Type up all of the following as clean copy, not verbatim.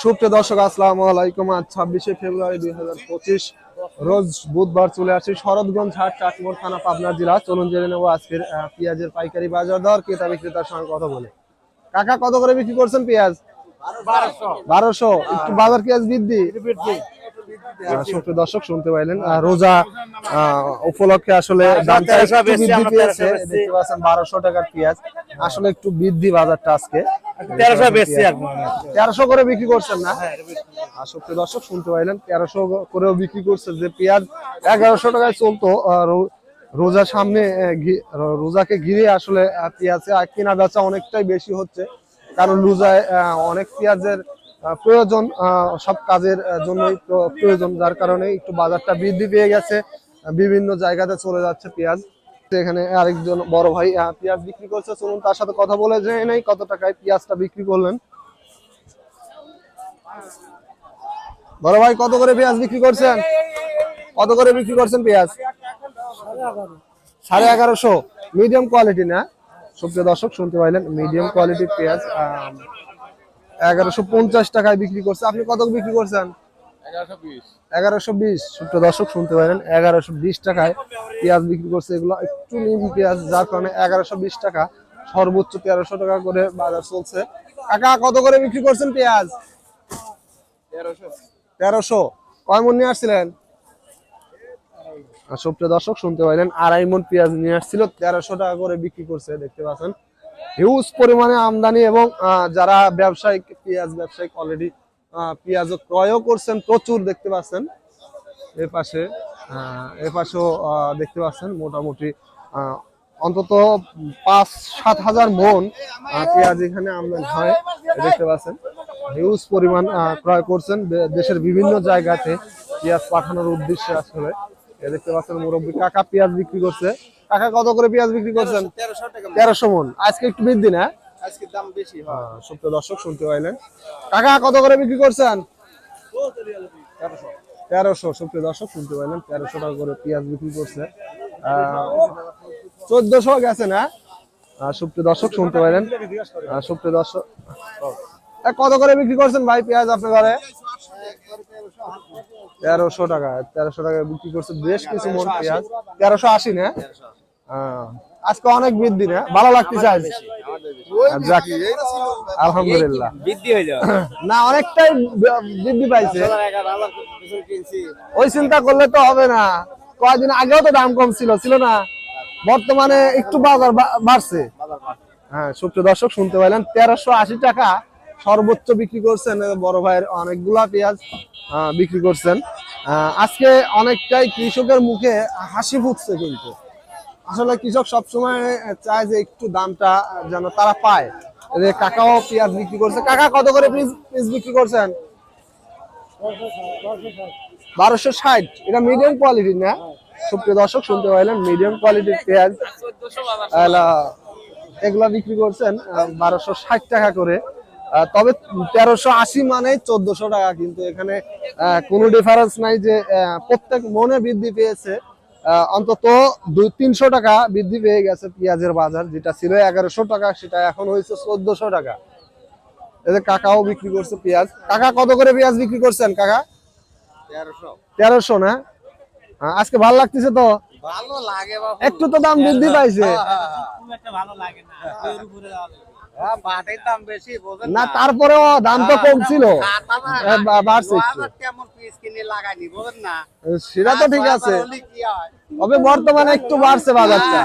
সুপ্রিয় দর্শক, আসসালামু আলাইকুম। আজ 26শে ফেব্রুয়ারি 2025 রোজ বুধবার চলে আসছি শরৎগঞ্জ হাট, চাটমোড় থানা, পাবনা জেলা। চলুন জেনে নেবো আজকের পেঁয়াজের পাইকারি বাজার দর, ক্রেতা বিক্রেতার সঙ্গে কথা বলে। কাকা, কত করে বিক্রি করছেন পেঁয়াজ? 1200। একটু বাজার পেঁয়াজ বৃদ্ধি। সুপ্রিয় দর্শক, শুনতে পাইলেন রোজা উপলক্ষে আসলে দামটা একটু বৃদ্ধি পেয়েছে। দেখতে পাচ্ছেন 1200 টাকার পেঁয়াজ, আসলে একটু বৃদ্ধি বাজারটা আজকে। 1300 করে বিক্রি করছেন না? সুপ্রিয় দর্শক, শুনতে পাইলেন 1300 করেও বিক্রি করছে। যে পেঁয়াজ 1100 টাকায় চলতো রোজার সামনে, রোজাকে ঘিরে আসলে পেঁয়াজ কেনা বেচা অনেকটাই বেশি হচ্ছে, কারণ রোজায় অনেক পেঁয়াজের প্রয়োজন, সব কাজের জন্যই প্রয়োজন, যার কারণে একটু বাজারটা বৃদ্ধি পেয়ে গেছে। বিভিন্ন জায়গাতে চলে যাচ্ছে পেঁয়াজ। এখানে আরেকজন বড় ভাই পেঁয়াজ বিক্রি করছে, চলুন তার সাথে কথা বলে জেনে নেই কত টাকায় পেঁয়াজটা বিক্রি করলেন। বড় ভাই, কত করে পেঁয়াজ বিক্রি করছেন? কত করে বিক্রি করছেন পেঁয়াজ? 1150। মিডিয়াম কোয়ালিটি না? সুপ্রিয় দর্শক, শুনতে পাইলেন মিডিয়াম কোয়ালিটির পেঁয়াজ 1150 টাকায় বিক্রি করছে। আপনি কত বিক্রি করছেন? 1120। সুপ্রিয় দর্শক, শুনতে পাইলেন 1120 টাকায় পেঁয়াজ বিক্রি করছে। এগুলো একটু নিম পেঁয়াজ, যার কারণে 1120 টাকা, সর্বোচ্চ 1300 টাকা করে বাজার চলছে। কাকা, কত করে বিক্রি করছেন পেঁয়াজ? 1300। কয় মন নিয়ে আসছিলেন? সুপ্রিয় দর্শক, শুনতে পাইলেন 2.5 মন পেঁয়াজ নিয়ে আসছিল, 1300 টাকা করে বিক্রি করছে। দেখতে পাচ্ছেন হিউজ পরিমাণে আমদানি, এবং যারা ব্যবসায়িক পেঁয়াজ ব্যবসায়িক অলরেডি পেঁয়াজ ক্রয়ও করছেন প্রচুর। দেখতে পাচ্ছেন এপাশেও দেখতে পাচ্ছেন মোটামুটি অন্তত 5-7 হাজার মন পেঁয়াজ এখানে আমদানি হয়। দেখতে পাচ্ছেন হিউজ পরিমাণ ক্রয় করছেন দেশের বিভিন্ন জায়গাতে পেঁয়াজ পাঠানোর উদ্দেশ্যে। আসলে দেখতে পাচ্ছেন মুরব্বী কাকা পেঁয়াজ বিক্রি করছে। কাকা, কত করে পেঁয়াজ বিক্রি করছেন? 1300 মন। আজকে একটু বৃদ্ধি না? আজকে দাম বেশি। সুপ্রিয় দর্শক, শুনতে পাইলেন কাকা কত করে বিক্রি করছেন? 1300। সুপ্রিয় দর্শক, শুনতে পাইলেন 1300 টাকা করে পেঁয়াজ বিক্রি করছে। 1400 গেছে না? সুপ্রিয় দর্শক, শুনতে পাইলেন সুপ্রিয় দর্শক, কত করে বিক্রি করছেন ভাই পেঁয়াজ আপনার ঘরে? 1300 টাকা। 1300 টাকা বিক্রি করছে বেশ কিছু মন পেঁয়াজ। 1380 না? আজকে অনেক বৃদ্ধি না? ভালো লাগতেছে আজ? আলহামদুলিল্লাহ বৃদ্ধি হয়ে যাবে না, অনেকটাই বৃদ্ধি পাইছে। ওই চিন্তা করলে তো হবে না, কয়েকদিন আগেও তো দাম কম ছিল না? বর্তমানে একটু বাজার বাড়ছে। হ্যাঁ, সুপ্রিয় দর্শক, শুনতে পাইলেন 1380 টাকা সর্বোচ্চ বিক্রি করছেন বড় ভাইয়ের। অনেকগুলা পেঁয়াজ বিক্রি করছেন আজকে। অনেকটাই কৃষকের মুখে হাসি ফুটছে, কিন্তু আসলে কৃষক সবসময় চায় যে একটু দামটা যেন তারা পায়। কাকাও পেঁয়াজ বিক্রি করছে। কাকা, কত করে পিস বিক্রি করছেন? 1260। এটা মিডিয়াম কোয়ালিটি না? সুপ্রিয় দর্শক, শুনতে পাইলেন মিডিয়াম কোয়ালিটির পেঁয়াজ এগুলা বিক্রি করছেন 1260 টাকা করে। তবে 1380 মানে 1400 টাকা, কিন্তু এখানে কোনো ডিফারেন্স নাই যে প্রত্যেক মনে বৃদ্ধি পেয়েছে। অন্তত 200-300 টাকা বৃদ্ধি পেয়ে গেছে পেঁয়াজের বাজার। যেটা ছিল 1100 টাকা, সেটা এখন হয়েছে 1400 টাকা। এদের কাকাও বিক্রি করছে পেঁয়াজ। কাকা, কত করে পেঁয়াজ বিক্রি করছেন কাকা? 1300 না? আজকে ভালো লাগতেছে তো? ভালো লাগে বাবু, একটু তো দাম বৃদ্ধি পাইছে। ভালো লাগে না, তারপরেও দাম তো কম ছিল, বাড়ছে। সেটা তো ঠিক আছে, তবে বর্তমানে একটু বাড়ছে বাজারটা।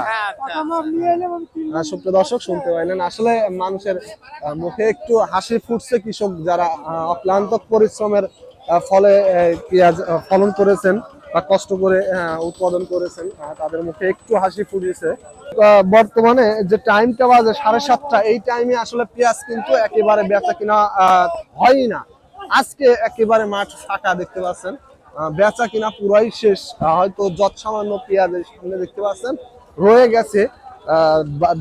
সুপ্রিয় দর্শক, শুনতে পাইলেন আসলে মানুষের মুখে একটু হাসি ফুটছে। কৃষক যারা অক্লান্ত পরিশ্রমের ফলে পেঁয়াজ ফলন করেছেন বা কষ্ট করে উৎপাদন করেছেন, তাদের মুখে একটু হাসি ফুটেছে। বর্তমানে যে টাইমটা বাজে 7:30, এই টাইমে আসলে পেঁয়াজ কিন্তু একেবারে বেচা কিনা হয়ই না। আজকে একেবারে মাঠ ফাঁকা, দেখতে পাচ্ছেন বেচা কিনা পুরাই শেষ। হয়তো যত সামান্য পেঁয়াজের সামনে দেখতে পাচ্ছেন রয়ে গেছে।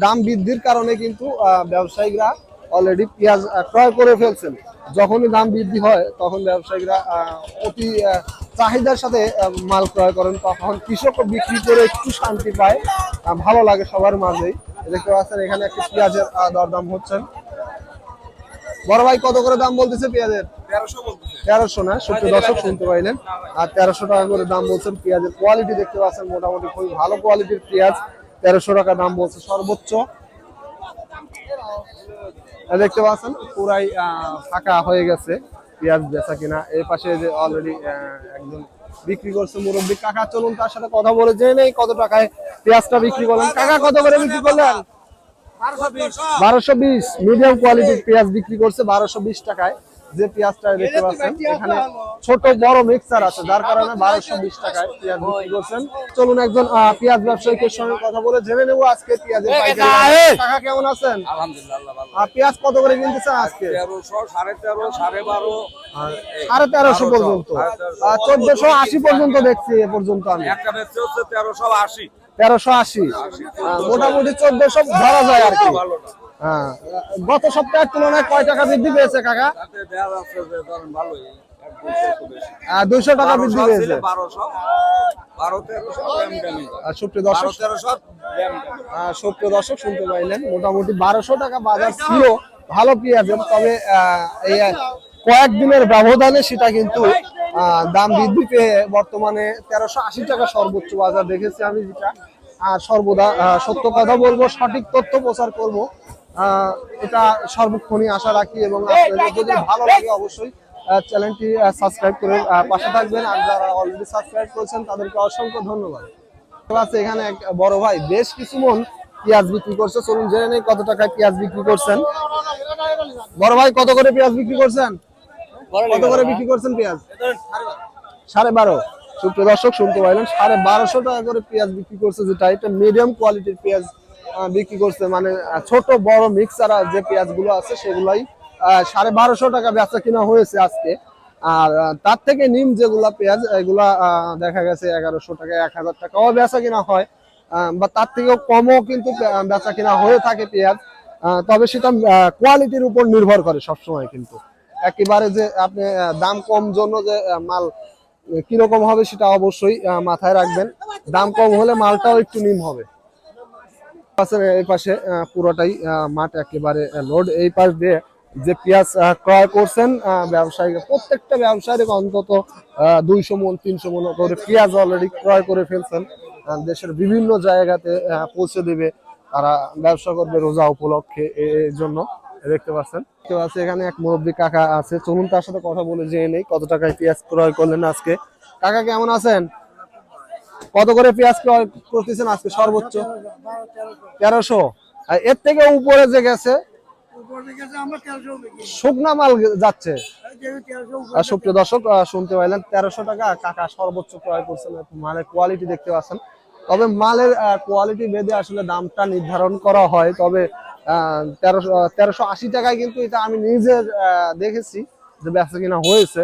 দাম বৃদ্ধির কারণে কিন্তু ব্যবসায়ীরা অলরেডি পেঁয়াজ ক্রয় করে ফেলছেন। যখনই দাম বৃদ্ধি হয় তখন ব্যবসায়ীরা অতি চাহিদার সাথে মাল ক্রয় করেন, তখন কৃষক বিক্রি করে একটু শান্তি পায়, ভালো লাগে সবার মাঝেই। দেখতে পাচ্ছেন এখানে একটি পেঁয়াজের দরদাম হচ্ছেন। বড় ভাই, কত করে দাম বলতেছে পেঁয়াজের? 1300 না, সুপ্রিয় দর্শক শুনতে পাইলেন, আর 1300 টাকা করে দাম বলছেন। পেঁয়াজের কোয়ালিটি দেখতে পাচ্ছেন, মোটামুটি খুবই ভালো কোয়ালিটির পেঁয়াজ, 1300 টাকা দাম বলছে সর্বোচ্চ। দেখতে পাচ্ছেন পুরাই ফাঁকা হয়ে গেছে পেঁয়াজ বেচা কিনা। এই পাশে যে অলরেডি একজন বিক্রি করছে মুরব্বী কাকা, চলুন তার সাথে কথা বলে জেনে নেই কত টাকায় পেঁয়াজটা বিক্রি করলেন। কাকা কত করে বিক্রি করলেন? 1220। মিডিয়াম কোয়ালিটির পেঁয়াজ বিক্রি করছে 1220 টাকায়। যে পেঁয়াজটা দেখতে পাচ্ছেন এখানে ছোট বড় মিক্সার আছে, যার কারণে 1220 টাকায় পেঁয়াজ বিক্রি করছেন। চলুন একজন পেঁয়াজ ব্যবসায়ীর সঙ্গে কথা বলে জেনে নেব আজকে পেঁয়াজের পাইকারি। কাকা কেমন আছেন? আলহামদুলিল্লাহ ভালো। পেঁয়াজ কত করে কিনতেছেন আজকে? 1300, 1350, 1250, 1350 পর্যন্ত, 1480 পর্যন্ত দেখছি এ পর্যন্ত আমি। একটা বেচতে হচ্ছে 1380। 1380, মোটামুটি 1400 ধরা যায় আর কি। হ্যাঁ, গত সপ্তাহের তুলনায় কয় টাকা বৃদ্ধি পেয়েছে কাকা? তাতে দেয়া যাচ্ছে যে ধরেন ভালোই 200 টাকা বৃদ্ধি পেয়েছে। 1200, 1300 দামি। সুপ্রিয় দর্শক, 1300 সুপ্রিয় দর্শক শুনতে পাইলেন, মোটামুটি 1200 টাকা বাজার ছিল ভালো পেঁয়াজের। তবে এই কয়েকদিনের ব্যবধানে সেটা কিন্তু দাম বৃদ্ধি পেয়ে বর্তমানে 1380 টাকা সর্বোচ্চ বাজার দেখেছি আমি যেটা। আর সর্বদা সত্য কথা বলবো, সঠিক তথ্য প্রচার করব, এটা সর্বক্ষণই আশা রাখি। এবং আপনাদের যদি ভালো লাগে অবশ্যই চ্যানেলটি সাবস্ক্রাইব করে পাশে থাকবেন। আর যারা অলরেডি সাবস্ক্রাইব করেছেন তাদেরকে অসংখ্য ধন্যবাদ। আছে এখানে এক বড় ভাই বেশ কিছু মন পেঁয়াজ বিক্রি করছে, চলুন জেনে নেই কত টাকায় পেঁয়াজ বিক্রি করছেন। বড় ভাই কত করে পেঁয়াজ বিক্রি করছেন? কত করে বিক্রি করছেন পেঁয়াজ? 12.5। সুপ্রিয় দর্শক শুনতে পাইলেন, 1250 টাকা করে পেঁয়াজ বিক্রি করছে, যেটা এটা মিডিয়াম কোয়ালিটির পেঁয়াজ বিক্রি করছে। মানে ছোট বড় মিক্সার যে পেঁয়াজ গুলো আছে সেগুলাই 1250 টাকা বেচা কিনা হয়েছে আজকে। আর তার থেকে নিম যেগুলা পেঁয়াজ এগুলা দেখা গেছে 1100 টাকা 1000 টাকাও বেচা কিনা হয়, বা তার থেকেও কমও কিন্তু বেচা কিনা হয়ে থাকে পেঁয়াজ। তবে সেটা কোয়ালিটির উপর নির্ভর করে সবসময়। কিন্তু একেবারে যে আপনি দাম কম জন্য যে মাল কিরকম হবে সেটা অবশ্যই মাথায় রাখবেন। দাম কম হলে মালটাও একটু নিম হবে। এই পাশে পুরোটাই মাঠ একেবারে লোড। এই পাশ দিয়ে যে পেঁয়াজ ক্রয় করছেন ব্যবসায়ী, প্রত্যেকটা ব্যবসায়ী অন্তত 200 মন 300 মন করে পেঁয়াজ অলরেডি ক্রয় করে ফেলছেন। দেশের বিভিন্ন জায়গাতে পৌঁছে দিবে, তারা ব্যবসা করবে রোজা উপলক্ষে। এর জন্য দেখতে পাচ্ছেন এখানে এক মুরব্বী কাকা আছে, চলুন তার সাথে কথা বলে জেনে নেই কত টাকায় পেঁয়াজ ক্রয় করলেন আজকে। কাকা কেমন আছেন? কত করে পেঁয়াজ ক্রয় করতেছেন আজকে সর্বোচ্চ? 1300। এর থেকে উপরে যে গেছে শুকনা মাল যাচ্ছে। সুপ্রিয় দর্শক শুনতে পাইলেন, 1300 টাকা কাকা সর্বোচ্চ ক্রয় করছেন। মালের কোয়ালিটি দেখতে পাচ্ছেন। তবে মালের কোয়ালিটি ভেদে আসলে দামটা নির্ধারণ করা হয়। তবে 1380 টাকায় কিন্তু এটা আমি নিজে দেখেছি যে বেচা কিনা হয়েছে।